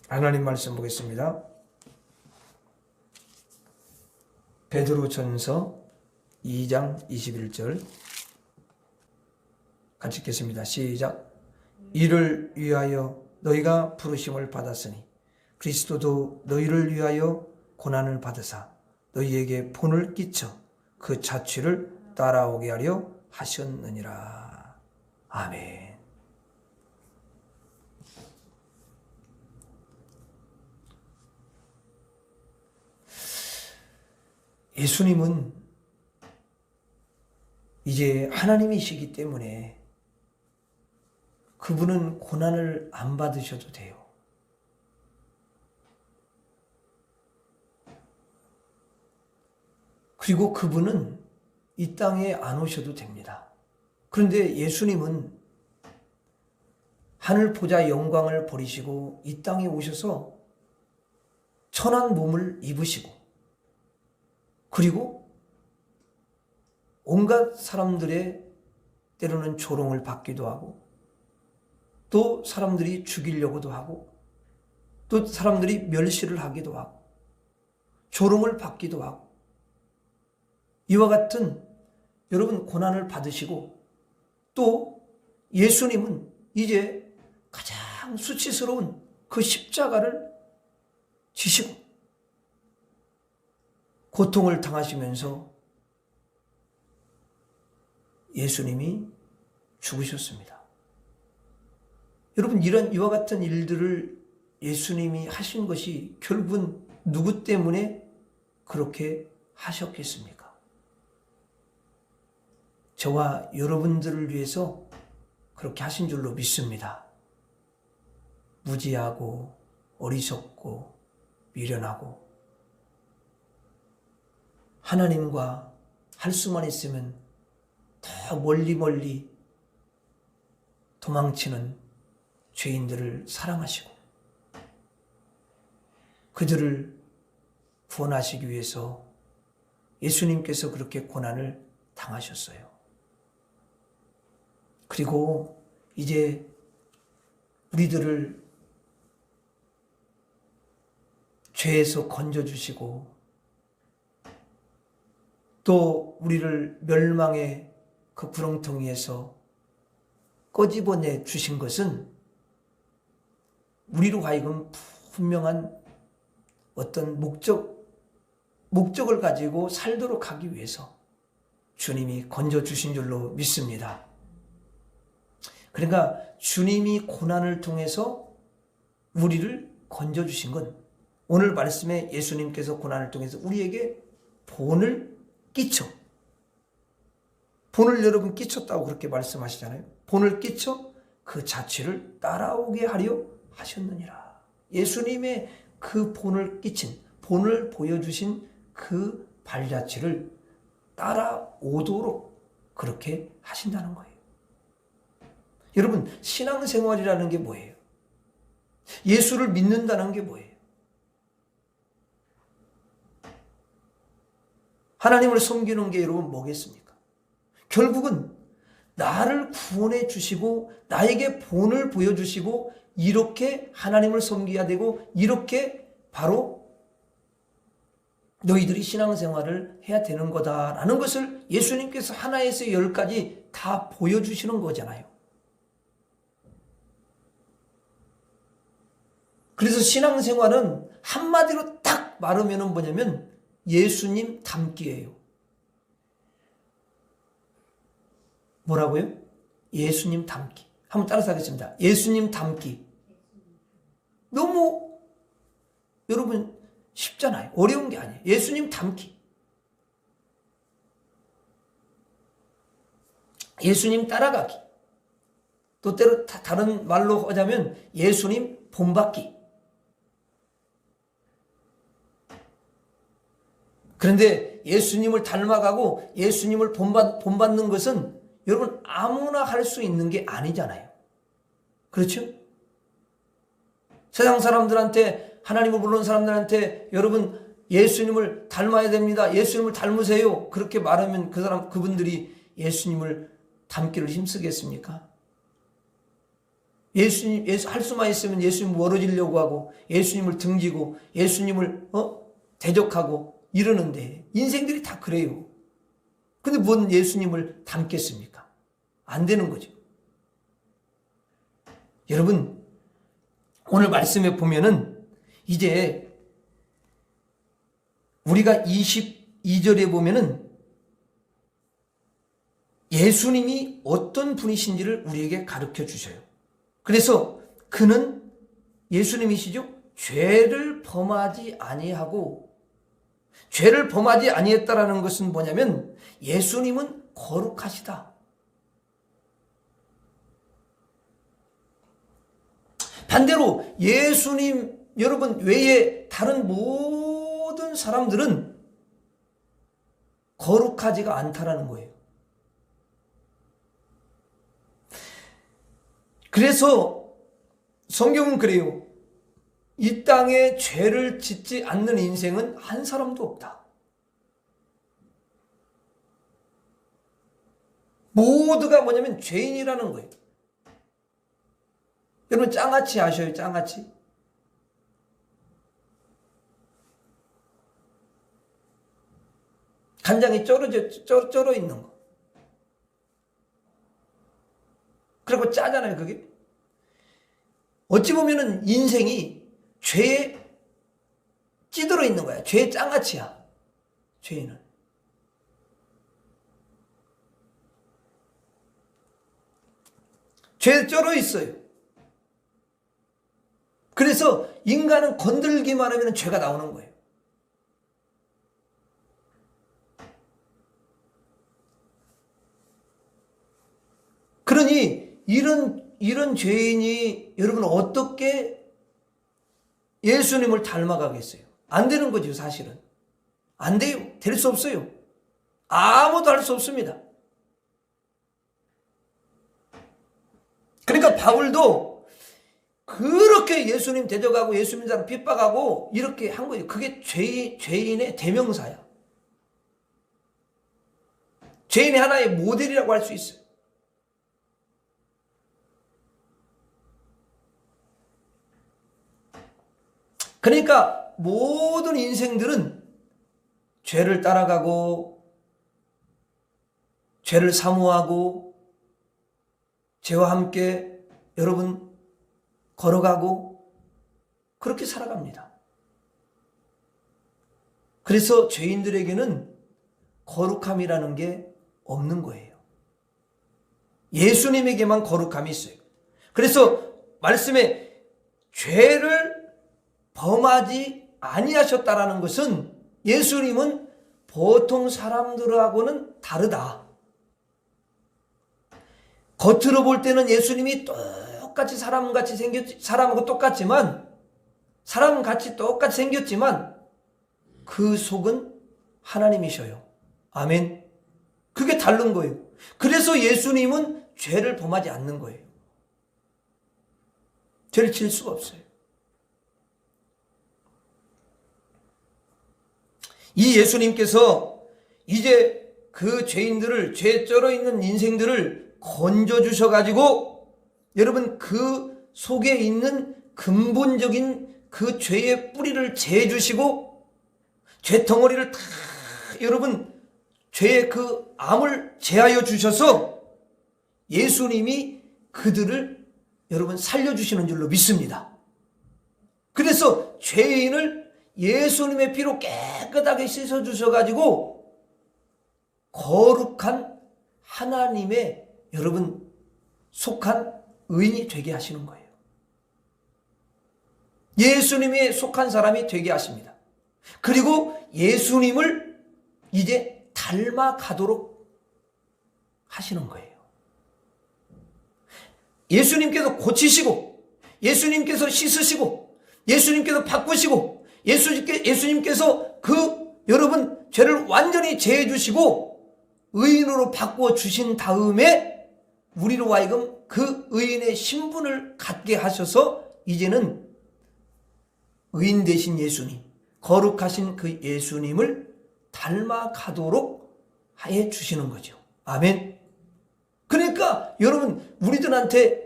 하나님 말씀 보겠습니다. 베드로전서 2장 21절 같이 읽겠습니다. 시작. 이를 위하여 너희가 부르심을 받았으니 그리스도도 너희를 위하여 고난을 받으사 너희에게 본을 끼쳐 그 자취를 따라오게 하려 하셨느니라. 아멘. 예수님은 이제 하나님이시기 때문에 그분은 고난을 안 받으셔도 돼요. 그리고 그분은 이 땅에 안 오셔도 됩니다. 그런데 예수님은 하늘 보좌 영광을 버리시고 이 땅에 오셔서 천한 몸을 입으시고 그리고 온갖 사람들의 때로는 조롱을 받기도 하고 또 사람들이 죽이려고도 하고 또 사람들이 멸시를 하기도 하고 조롱을 받기도 하고 이와 같은 여러분 고난을 받으시고 또 예수님은 이제 가장 수치스러운 그 십자가를 지시고 고통을 당하시면서 예수님이 죽으셨습니다. 여러분 이와 같은 일들을 예수님이 하신 것이 결국은 누구 때문에 그렇게 하셨겠습니까? 저와 여러분들을 위해서 그렇게 하신 줄로 믿습니다. 무지하고 어리석고 미련하고 하나님과 할 수만 있으면 더 멀리 도망치는 죄인들을 사랑하시고 그들을 구원하시기 위해서 예수님께서 그렇게 고난을 당하셨어요. 그리고 이제 우리들을 죄에서 건져주시고 또 우리를 멸망의 그 구렁텅이에서 꺼집어내 주신 것은 우리로 하여금 분명한 어떤 목적을 가지고 살도록 하기 위해서 주님이 건져주신 줄로 믿습니다. 그러니까 주님이 고난을 통해서 우리를 건져주신 건 오늘 말씀에 예수님께서 고난을 통해서 우리에게 본을 끼쳐 본을 여러분 끼쳤다고 그렇게 말씀하시잖아요. 본을 끼쳐 그 자취를 따라오게 하려 하셨느니라. 예수님의 그 본을 끼친 본을 보여주신 그 발자취를 따라오도록 그렇게 하신다는 거예요. 여러분 신앙생활이라는 게 뭐예요? 예수를 믿는다는 게 뭐예요? 하나님을 섬기는 게 여러분 뭐겠습니까? 결국은 나를 구원해 주시고 나에게 본을 보여주시고 이렇게 하나님을 섬겨야 되고 이렇게 바로 너희들이 신앙생활을 해야 되는 거다라는 것을 예수님께서 하나에서 10가지 다 보여주시는 거잖아요. 그래서 신앙생활은 한마디로 딱 말하면 뭐냐면 예수님 닮기예요. 뭐라고요? 예수님 닮기. 한번 따라서 하겠습니다. 예수님 닮기. 너무 여러분 쉽잖아요. 어려운 게 아니에요. 예수님 닮기. 예수님 따라가기. 또 때로 다른 말로 하자면 예수님 본받기. 그런데 예수님을 닮아가고 예수님을 본받는 것은 여러분 아무나 할 수 있는 게 아니잖아요. 그렇죠? 세상 사람들한테 하나님을 모르는 사람들한테 여러분 예수님을 닮아야 됩니다. 예수님을 닮으세요. 그렇게 말하면 그분들이 예수님을 닮기를 힘쓰겠습니까? 할 수만 있으면 예수님 멀어지려고 하고 예수님을 등지고 예수님을 대적하고 이러는데 인생들이 다 그래요. 근데 뭔 예수님을 닮겠습니까? 안 되는 거죠. 여러분, 오늘 말씀에 보면은 이제 우리가 22절에 보면은 예수님이 어떤 분이신지를 우리에게 가르쳐 주셔요. 그래서 그는 예수님이시죠? 죄를 범하지 아니하고, 죄를 범하지 아니했다라는 것은 뭐냐면 예수님은 거룩하시다. 반대로 예수님 여러분 외에 다른 모든 사람들은 거룩하지가 않다라는 거예요. 그래서 성경은 그래요. 이 땅에 죄를 짓지 않는 인생은 한 사람도 없다. 모두가 뭐냐면 죄인이라는 거예요. 여러분 장아찌 아셔요? 장아찌? 간장이 쩔어 있는 거. 그리고 짜잖아요, 그게. 어찌 보면은 인생이 죄에 찌들어 있는 거야. 죄의 장아찌야. 죄인은. 죄에 쩔어 있어요. 그래서 인간은 건들기만 하면 죄가 나오는 거예요. 그러니 이런 죄인이 여러분 어떻게 예수님을 닮아가겠어요? 안 되는 거죠, 사실은. 안 돼요. 될 수 없어요. 아무도 할 수 없습니다. 그러니까 바울도 그렇게 예수님 대적하고 예수님 사람 핍박하고 이렇게 한 거예요. 그게 죄인의 대명사야. 죄인의 하나의 모델이라고 할 수 있어요. 그러니까 모든 인생들은 죄를 따라가고 죄를 사모하고 죄와 함께 여러분 걸어가고 그렇게 살아갑니다. 그래서 죄인들에게는 거룩함이라는 게 없는 거예요. 예수님에게만 거룩함이 있어요. 그래서 말씀에 죄를 범하지 아니하셨다라는 것은 예수님은 보통 사람들하고는 다르다. 겉으로 볼 때는 예수님이 똑같이 사람하고 똑같지만 사람같이 똑같이 생겼지만 그 속은 하나님이셔요. 아멘. 그게 다른 거예요. 그래서 예수님은 죄를 범하지 않는 거예요. 죄를 지을 수가 없어요. 이 예수님께서 이제 그 죄인들을, 죄에 쩔어 있는 인생들을 건져주셔가지고 여러분 그 속에 있는 근본적인 그 죄의 뿌리를 제주시고 죄덩어리를 다 여러분 죄의 그 암을 제하여 주셔서 예수님이 그들을 여러분 살려주시는 줄로 믿습니다. 그래서 죄인을 예수님의 피로 깨끗하게 씻어주셔가지고 거룩한 하나님의 여러분 속한 의인이 되게 하시는 거예요. 예수님이 속한 사람이 되게 하십니다. 그리고 예수님을 이제 닮아가도록 하시는 거예요. 예수님께서 고치시고 예수님께서 씻으시고 예수님께서 바꾸시고 예수님께서 그 여러분 죄를 완전히 제해 주시고 의인으로 바꾸어 주신 다음에 우리로 하여금 그 의인의 신분을 갖게 하셔서 이제는 의인 되신 예수님, 거룩하신 그 예수님을 닮아가도록 해 주시는 거죠. 아멘. 그러니까 여러분 우리들한테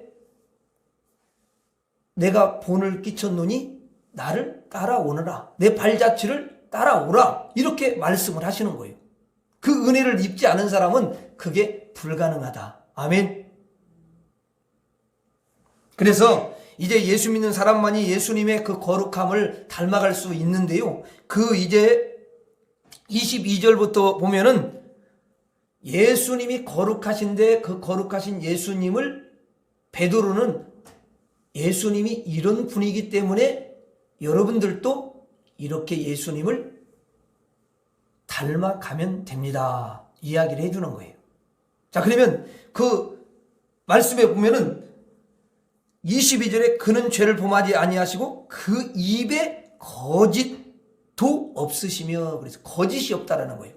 내가 본을 끼쳤노니 나를 따라오너라. 내 발자취를 따라오라. 이렇게 말씀을 하시는 거예요. 그 은혜를 입지 않은 사람은 그게 불가능하다. 아멘. 그래서 이제 예수 믿는 사람만이 예수님의 그 거룩함을 닮아갈 수 있는데요. 그 이제 22절부터 보면은 예수님이 거룩하신데 그 거룩하신 예수님을 베드로는 예수님이 이런 분이기 때문에 여러분들도 이렇게 예수님을 닮아가면 됩니다. 이야기를 해주는 거예요. 자, 그러면 그 말씀에 보면은 22절에 그는 죄를 범하지 아니하시고 그 입에 거짓도 없으시며, 그래서 거짓이 없다라는 거예요.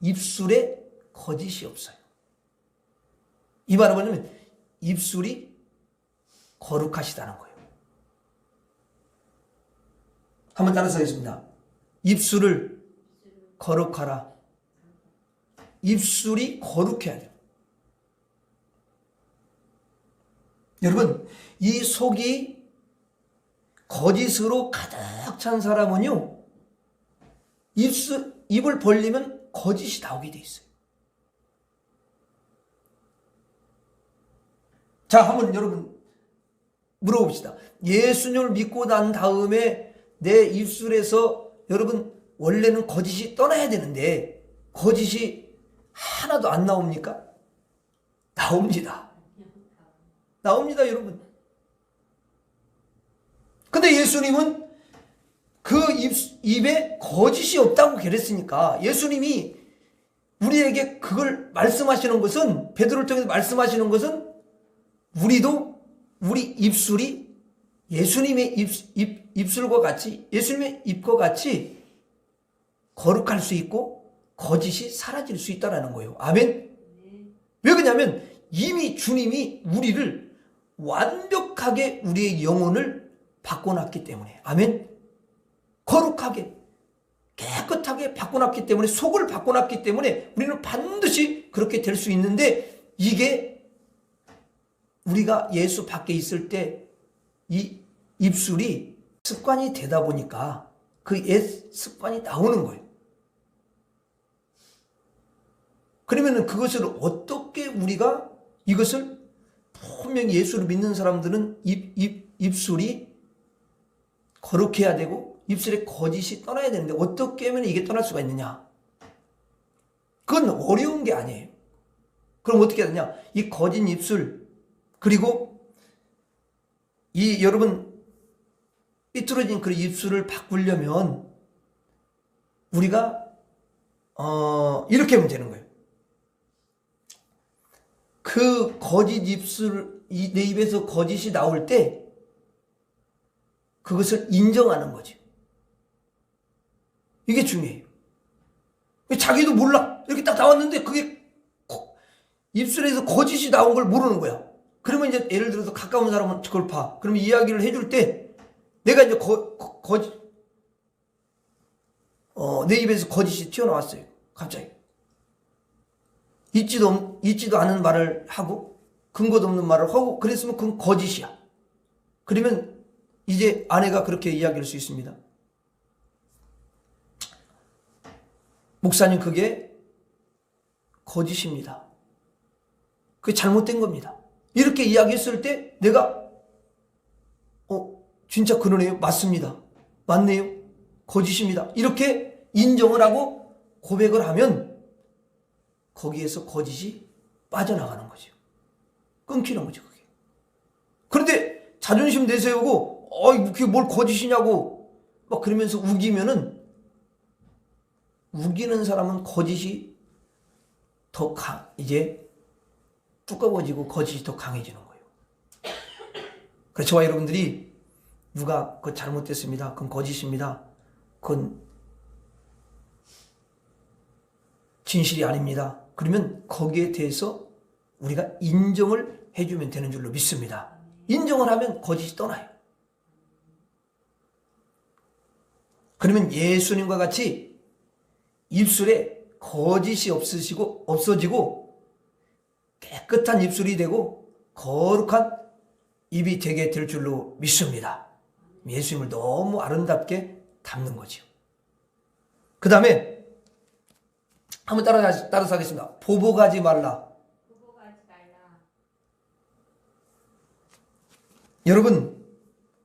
입술에 거짓이 없어요. 이 말은 뭐냐면 입술이 거룩하시다는 거예요. 한번 따라서 하겠습니다. 입술을 거룩하라. 입술이 거룩해야 돼요. 여러분, 이 속이 거짓으로 가득 찬 사람은요, 입을 벌리면 거짓이 나오게 돼 있어요. 자, 한번 여러분 물어봅시다. 예수님을 믿고 난 다음에 내 입술에서 여러분 원래는 거짓이 떠나야 되는데 거짓이 하나도 안 나옵니까? 나옵니다. 나옵니다, 여러분. 근데 예수님은 그 입에 거짓이 없다고 그랬으니까 예수님이 우리에게 그걸 말씀하시는 것은, 베드로를 통해서 말씀하시는 것은 우리도 우리 입술이 예수님의 입술과 같이, 예수님의 입과 같이 거룩할 수 있고 거짓이 사라질 수 있다는 거예요. 아멘. 왜 그러냐면 이미 주님이 우리를 완벽하게 우리의 영혼을 바꿔놨기 때문에. 아멘. 거룩하게 깨끗하게 바꿔놨기 때문에, 속을 바꿔놨기 때문에 우리는 반드시 그렇게 될 수 있는데, 이게 우리가 예수 밖에 있을 때 이 입술이 습관이 되다 보니까 그 옛 습관이 나오는 거예요. 그러면 그것을 어떻게 우리가 이것을, 분명히 예수를 믿는 사람들은 입술이 거룩해야 되고 입술에 거짓이 떠나야 되는데 어떻게 하면 이게 떠날 수가 있느냐? 그건 어려운 게 아니에요. 그럼 어떻게 해야 되냐? 이 거짓 입술, 그리고 이 여러분 삐뚤어진 그 입술을 바꾸려면 우리가 이렇게 하면 되는 거예요. 그 거짓 입술, 내 입에서 거짓이 나올 때 그것을 인정하는 거죠. 이게 중요해요. 자기도 몰라. 이렇게 딱 나왔는데 그게 입술에서 거짓이 나온 걸 모르는 거야. 그러면 이제 예를 들어서 가까운 사람은 그걸 봐. 그러면 이야기를 해줄 때 내가 이제 내 입에서 거짓이 튀어나왔어요. 갑자기. 있지도 않은 말을 하고 근거도 없는 말을 하고 그랬으면 그건 거짓이야. 그러면 이제 아내가 그렇게 이야기할 수 있습니다. 목사님, 그게 거짓입니다. 그게 잘못된 겁니다. 이렇게 이야기했을 때 내가 진짜 그러네요. 맞습니다. 맞네요. 거짓입니다. 이렇게 인정을 하고 고백을 하면 거기에서 거짓이 빠져나가는 거죠. 끊기는 거죠, 그게. 그런데 자존심 내세우고 그게 뭘 거짓이냐고 막 그러면서 우기면은, 우기는 사람은 거짓이 더 이제 두꺼워지고 거짓이 더 강해지는 거예요. 그래서 저와 여러분들이 누가 그거 잘못됐습니다, 그건 거짓입니다, 그건 진실이 아닙니다, 그러면 거기에 대해서 우리가 인정을 해주면 되는 줄로 믿습니다. 인정을 하면 거짓이 떠나요. 그러면 예수님과 같이 입술에 거짓이 없어지고 깨끗한 입술이 되고 거룩한 입이 되게 될 줄로 믿습니다. 예수님을 너무 아름답게 담는 거죠. 그 다음에 한번 따라서 하겠습니다. 보복하지 말라. 여러분,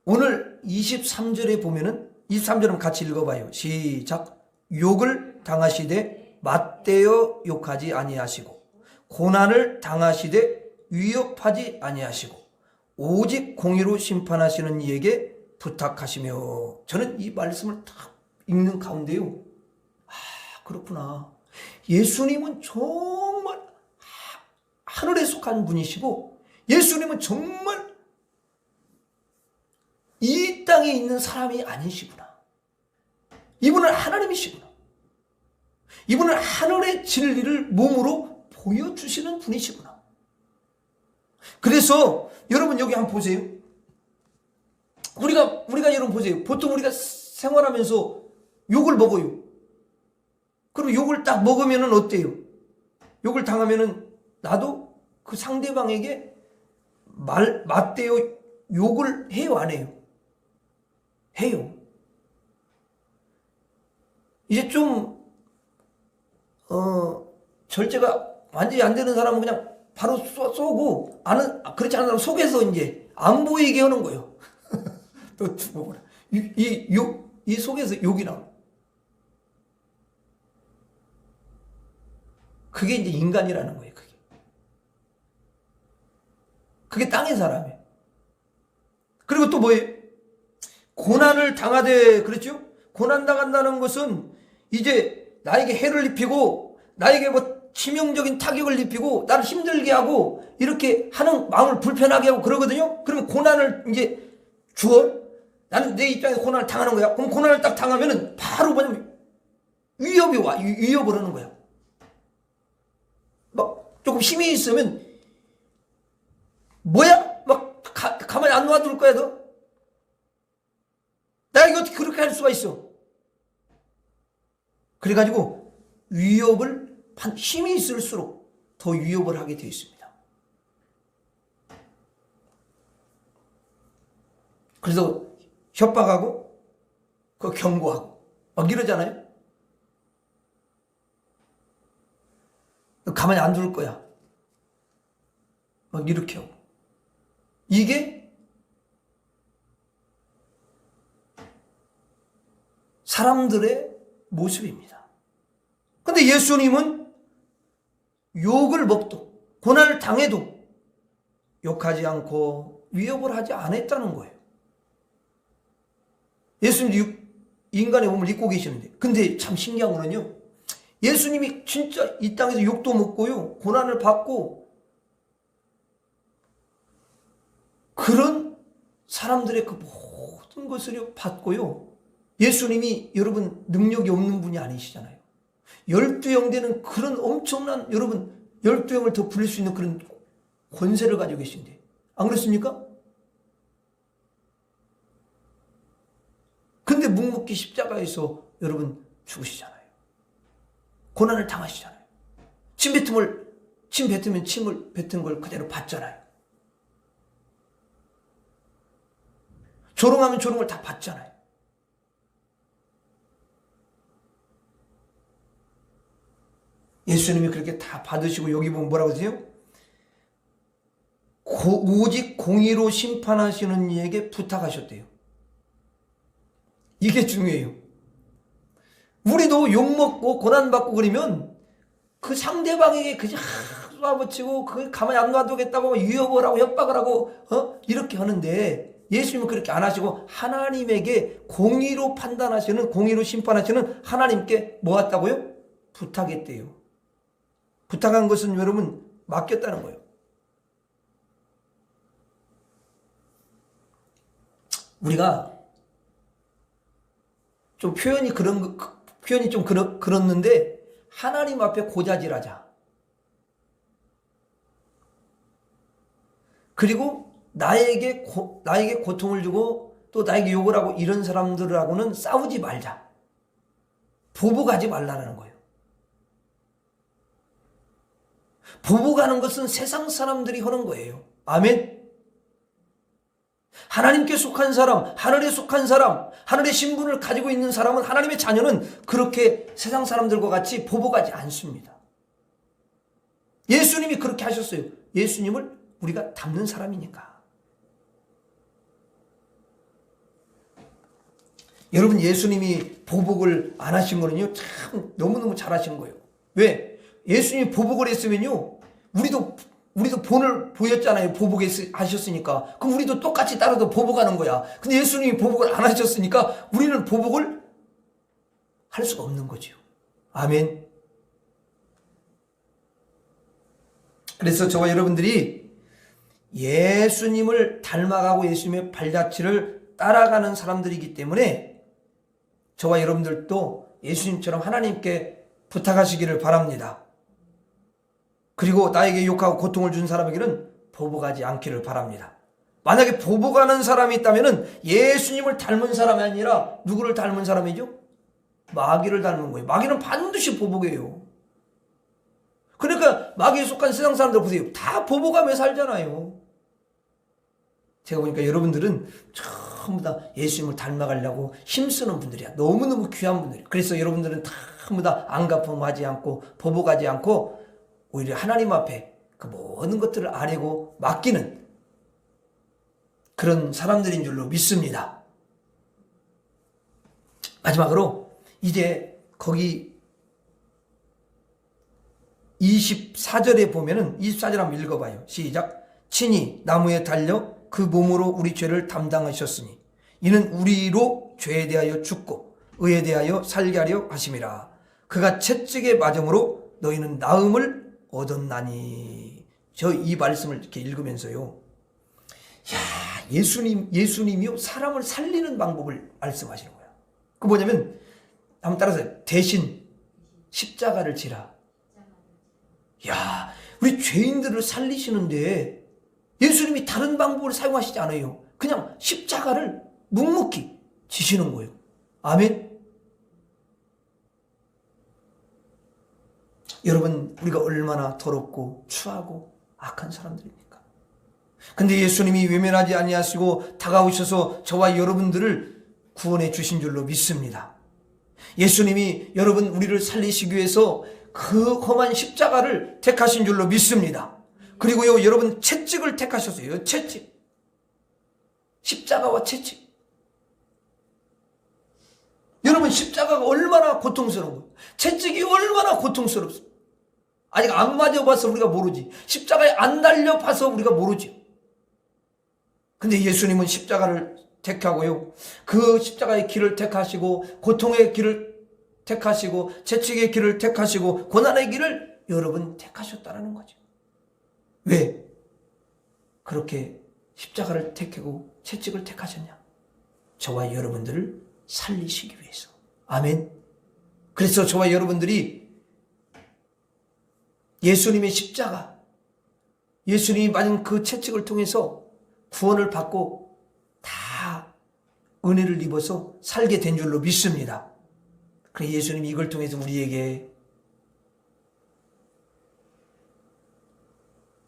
오늘 23절에 보면은 23절은 같이 읽어봐요. 시작. 욕을 당하시되 맞대어 욕하지 아니하시고 고난을 당하시되 위협하지 아니하시고 오직 공의로 심판하시는 이에게 부탁하시며. 저는 이 말씀을 딱 읽는 가운데요, 그렇구나. 예수님은 정말 하늘에 속한 분이시고 예수님은 정말 이 땅에 있는 사람이 아니시구나. 이분은 하나님이시구나. 이분은 하늘의 진리를 몸으로 보여주시는 분이시구나. 그래서 여러분 여기 한번 보세요. 우리가 여러분 보세요. 보통 우리가 생활하면서 욕을 먹어요. 그럼 욕을 딱 먹으면은 어때요? 욕을 당하면은 나도 그 상대방에게 맞대어 욕을 해요, 안 해요? 해요. 이제 좀 절제가 완전히 안 되는 사람은 그냥 바로 쏘고, 그렇지 않은 사람은 속에서 이제 안 보이게 하는 거예요. 또 죽어버려. 이 속에서 욕이 나와. 그게 이제 인간이라는 거예요, 그게 땅의 사람이에요. 그리고 또 뭐예요? 고난을 당하되, 그렇죠? 고난 당한다는 것은 이제 나에게 해를 입히고, 나에게 뭐 치명적인 타격을 입히고, 나를 힘들게 하고, 이렇게 하는 마음을 불편하게 하고 그러거든요? 그러면 고난을 이제 주어? 나는 내 입장에서 고난을 당하는 거야. 그럼 고난을 딱 당하면은 바로 뭐냐면 위협이 와. 위협을 하는 거야. 막 조금 힘이 있으면, 뭐야? 막 가만히 안 놔둘 거야, 너? 나에게 어떻게 그렇게 할 수가 있어? 그래가지고 위협을, 힘이 있을수록 더 위협을 하게 되어 있습니다. 그래서 협박하고 경고하고 막 이러잖아요. 너 가만히 안 둘 거야. 막 이렇게 하고. 이게 사람들의 모습입니다. 근데 예수님은 욕을 먹도, 고난을 당해도 욕하지 않고 위협을 하지 않았다는 거예요. 예수님도 인간의 몸을 입고 계시는데, 근데 참 신기한 거는요, 예수님이 진짜 이 땅에서 욕도 먹고요, 고난을 받고, 그런 사람들의 그 모든 것을 받고요, 예수님이 여러분 능력이 없는 분이 아니시잖아요. 12영 되는 그런 엄청난, 여러분 12영을 더 부릴 수 있는 그런 권세를 가지고 계신데 안 그렇습니까? 근데 묵묵히 십자가에서 여러분 죽으시잖아요. 고난을 당하시잖아요. 침 뱉으면 침을 뱉은 걸 그대로 받잖아요. 조롱하면 조롱을 다 받잖아요. 예수님이 그렇게 다 받으시고, 여기 보면 뭐라고 하세요? 오직 공의로 심판하시는 이에게 부탁하셨대요. 이게 중요해요. 우리도 욕먹고 고난받고 그러면 그 상대방에게 그냥 쏴붙이고 그 가만히 안 놔두겠다고 위협을 하고 협박을 하고 이렇게 하는데, 예수님은 그렇게 안 하시고 하나님에게 공의로 판단하시는, 공의로 심판하시는 하나님께 뭐 했다고요? 부탁했대요. 부탁한 것은 여러분 맡겼다는 거예요. 우리가 좀 표현이 좀 그렇는데, 하나님 앞에 고자질하자. 그리고 나에게 고통을 주고 또 나에게 욕을 하고 이런 사람들하고는 싸우지 말자. 보복하지 말라는 거예요. 보복하는 것은 세상 사람들이 하는 거예요. 아멘. 하나님께 속한 사람, 하늘에 속한 사람, 하늘의 신분을 가지고 있는 사람은, 하나님의 자녀는 그렇게 세상 사람들과 같이 보복하지 않습니다. 예수님이 그렇게 하셨어요. 예수님을 우리가 닮는 사람이니까. 여러분, 예수님이 보복을 안 하신 거는요, 참 너무너무 잘하신 거예요. 왜? 예수님이 보복을 했으면요, 우리도 본을 보였잖아요. 보복하셨으니까. 그럼 우리도 똑같이 따라서 보복하는 거야. 근데 예수님이 보복을 안 하셨으니까 우리는 보복을 할 수가 없는 거죠. 아멘. 그래서 저와 여러분들이 예수님을 닮아가고 예수님의 발자취를 따라가는 사람들이기 때문에 저와 여러분들도 예수님처럼 하나님께 부탁하시기를 바랍니다. 그리고 나에게 욕하고 고통을 준 사람에게는 보복하지 않기를 바랍니다. 만약에 보복하는 사람이 있다면 예수님을 닮은 사람이 아니라 누구를 닮은 사람이죠? 마귀를 닮은 거예요. 마귀는 반드시 보복해요. 그러니까 마귀에 속한 세상 사람들 보세요. 다 보복하며 살잖아요. 제가 보니까 여러분들은 전부 다 예수님을 닮아가려고 힘쓰는 분들이야. 너무너무 귀한 분들이야. 그래서 여러분들은 전부 다 안갚음하지 않고 보복하지 않고 오히려 하나님 앞에 그 모든 것들을 아뢰고 맡기는 그런 사람들인 줄로 믿습니다. 마지막으로 이제 거기 24절에 보면은 24절 한번 읽어봐요. 시작. 친히 나무에 달려 그 몸으로 우리 죄를 담당하셨으니 이는 우리로 죄에 대하여 죽고 의에 대하여 살게 하려 하심이라. 그가 채찍에 맞음으로 너희는 나음을 얻었나니. 저 이 말씀을 이렇게 읽으면서요, 야, 예수님이요 사람을 살리는 방법을 말씀하시는 거야. 그 뭐냐면 한번 따라서 대신 십자가를 지라. 야, 우리 죄인들을 살리시는데 예수님이 다른 방법을 사용하시지 않아요. 그냥 십자가를 묵묵히 지시는 거예요. 아멘. 여러분, 우리가 얼마나 더럽고 추하고 악한 사람들입니까? 근데 예수님이 외면하지 아니하시고 다가오셔서 저와 여러분들을 구원해 주신 줄로 믿습니다. 예수님이 여러분 우리를 살리시기 위해서 그 험한 십자가를 택하신 줄로 믿습니다. 그리고요, 여러분 채찍을 택하셨어요. 채찍. 십자가와 채찍. 여러분, 십자가가 얼마나 고통스러운 거예요. 채찍이 얼마나 고통스럽습니다. 아직 안 맞아봐서 우리가 모르지. 십자가에 안 달려봐서 우리가 모르지. 근데 예수님은 십자가를 택하고요, 그 십자가의 길을 택하시고 고통의 길을 택하시고 채찍의 길을 택하시고 고난의 길을 여러분 택하셨다는 거죠. 왜 그렇게 십자가를 택하고 채찍을 택하셨냐? 저와 여러분들을 살리시기 위해서. 아멘. 그래서 저와 여러분들이 예수님의 십자가, 예수님이 맞은 그 채찍을 통해서 구원을 받고 다 은혜를 입어서 살게 된 줄로 믿습니다. 그래서 예수님이 이걸 통해서 우리에게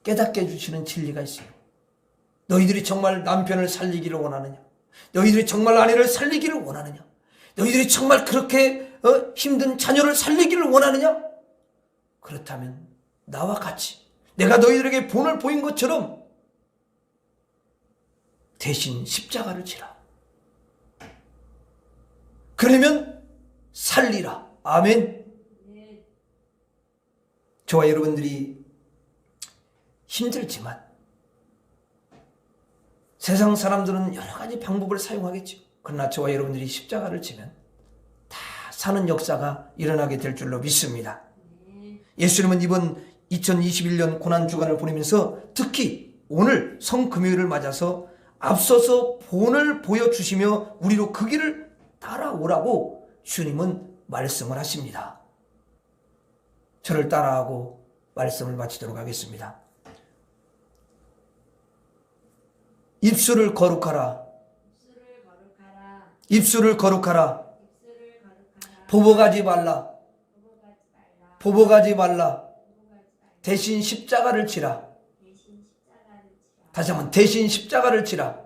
깨닫게 해주시는 진리가 있어요. 너희들이 정말 남편을 살리기를 원하느냐? 너희들이 정말 아내를 살리기를 원하느냐? 너희들이 정말 그렇게 힘든 자녀를 살리기를 원하느냐? 그렇다면 나와 같이 내가 너희들에게 본을 보인 것처럼 대신 십자가를 지라. 그러면 살리라. 아멘. 저와 여러분들이 힘들지만 세상 사람들은 여러 가지 방법을 사용하겠죠. 그러나 저와 여러분들이 십자가를 지면 다 사는 역사가 일어나게 될 줄로 믿습니다. 예수님은 이번 2021년 고난주간을 보내면서 특히 오늘 성금요일을 맞아서 앞서서 본을 보여주시며 우리로 그 길을 따라오라고 주님은 말씀을 하십니다. 저를 따라하고 말씀을 마치도록 하겠습니다. 입술을 거룩하라. 입술을 거룩하라. 보복하지 말라. 보복하지 말라. 대신 십자가를 지라. 다시 한번 대신 십자가를 지라.